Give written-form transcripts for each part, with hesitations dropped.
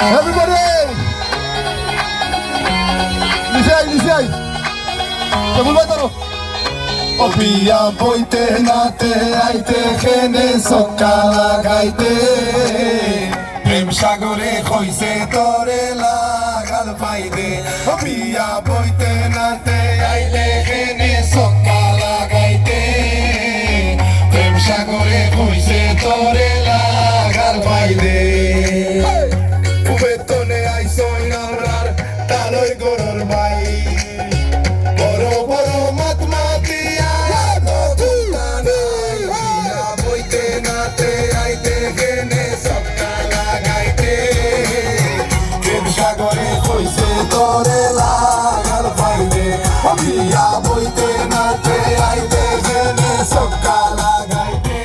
Everybody! Lisay! Kemuল ভাই ধরো। ও পিয়া বইতে নাতে আইতে খেনে সক্কা লাগাইতে প্রেম সাগরে কইছে তোরে লাগাল পাইতে। ও পিয়া বইতে নাতে আইতে খেনে সক্কা লাগাইতে প্রেম সাগরে কইছে তোরে লাগাল পাইতে। উবেতনে আইসই আমরার তালই গরর ভাই বড় বড় মাত মাতিয়া বইতে নাতে আইতে গেনে সক্কা লাগাইতে প্রেম সাগরে কইছে তোরে লাগাল পাইতে। বিয়া বইতে নাতে আইতে গেনে সক্কা লাগাইতে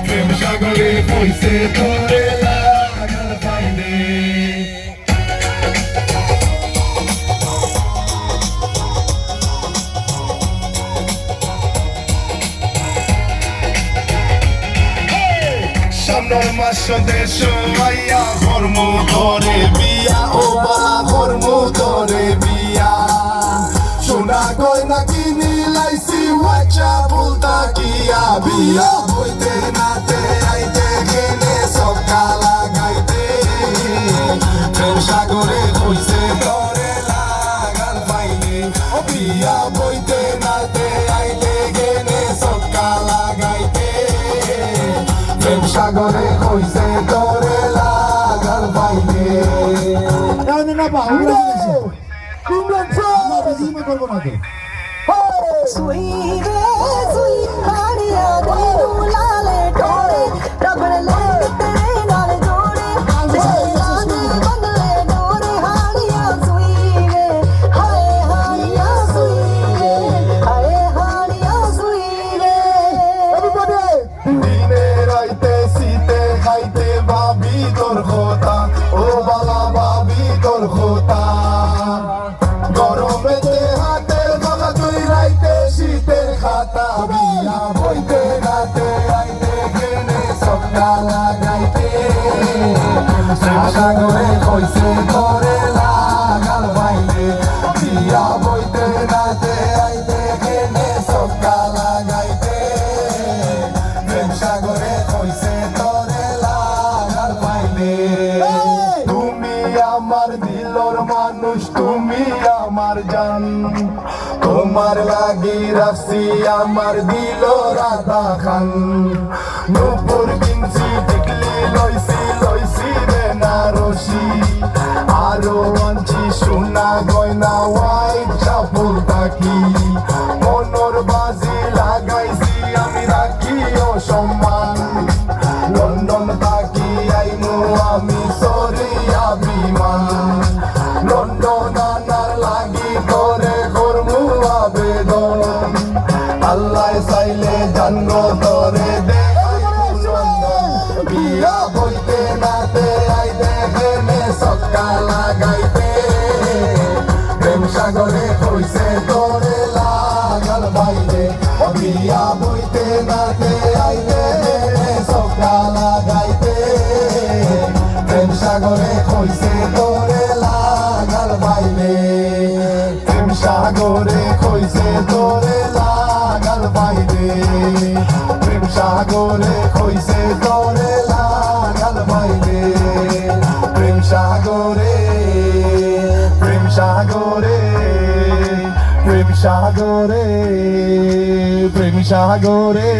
প্রেম সাগরে কইছে তোরে লাগাল পাইতে। সামনের মাসে দেশ আইয়া কর্ম করে বিয়া ও বালা কর্ম করে বিয়া সোনা গয়না কিনি লাইছি বাচ্চা বলতা কিয়া বিয়া বইতে নাতে আইতে গেলে সক্কা লাগাইতে প্রেম সাগরে কইছে তোরে লাগাল পাইনে। ও বিয়া বইতে নাতে আইতে গেলে সক্কা লাগাইতে প্রেম সাগরে কইছে তোরে লাগাল পাইনে। না বাউরা তোমরা না বেজিমে করব না তো সুই রে সুই হাড়িয়া দে দুলালে টোরে রবড় লে তেরে নাল জোড়ে সাজে বদলে ডোরে হাড়িয়া সুই রে হায় হাড়িয়া সুই রে হায় হাড়িয়া সুই রে। everybody দিনে রাইতে শীতে খাইতে ভাবি তোর কথা ও বালা ভাবি তোর কথা গরমেতে হাতের বাবা তুই রাইতে শীতের খাতা বিয়া বইতে রাতে আইতে গেলে সক্কা লাগাইতে সাগরে কইছে তোরে লাগাল পাইতে। বিয়া বইতে রাতে আইতে গেলে সক্কা লাগাইতে প্রেম সাগরে কইছে তোরে লাগাল পাইতে। তুমি আমার দিলর মানুষ তুমি আমার জান তোমার লাগি রাখছি আমার দিল রাধা খান নূপুর কিনছি টিকলি লইছি বেনারসি আরো আনছি সোনা গয়না হোয়াইট চাপল তাকি মনর বাজি লাগাইছি আমি রাখি ও সম্মান লন্ডন তাকি আইনু আমি সরিয়া বিমান লন্ডন আনার লাগি করে করমু আবেদন আল্লাহ চাইলে জানো তোরে বিয়া বইতে নাতে আইতে গেলে সক্কা লাগাইতে প্রেম সাগরে কইছে তোরে লাগাল বাইরে। বিয়া বইতে নাতে আইতে গেলে সক্কা লাগাইতে প্রেম সাগরে কইছে তোরে লাগাল বাইরে প্রেম সাগরে কইছে তোরে লাগাল বাইরে প্রেম সাগরে কইছে তোরে লাগাল বাইরে প্রেম সাগরে প্রেম সাগরে প্রেম সাগরে প্রেম সাগরে।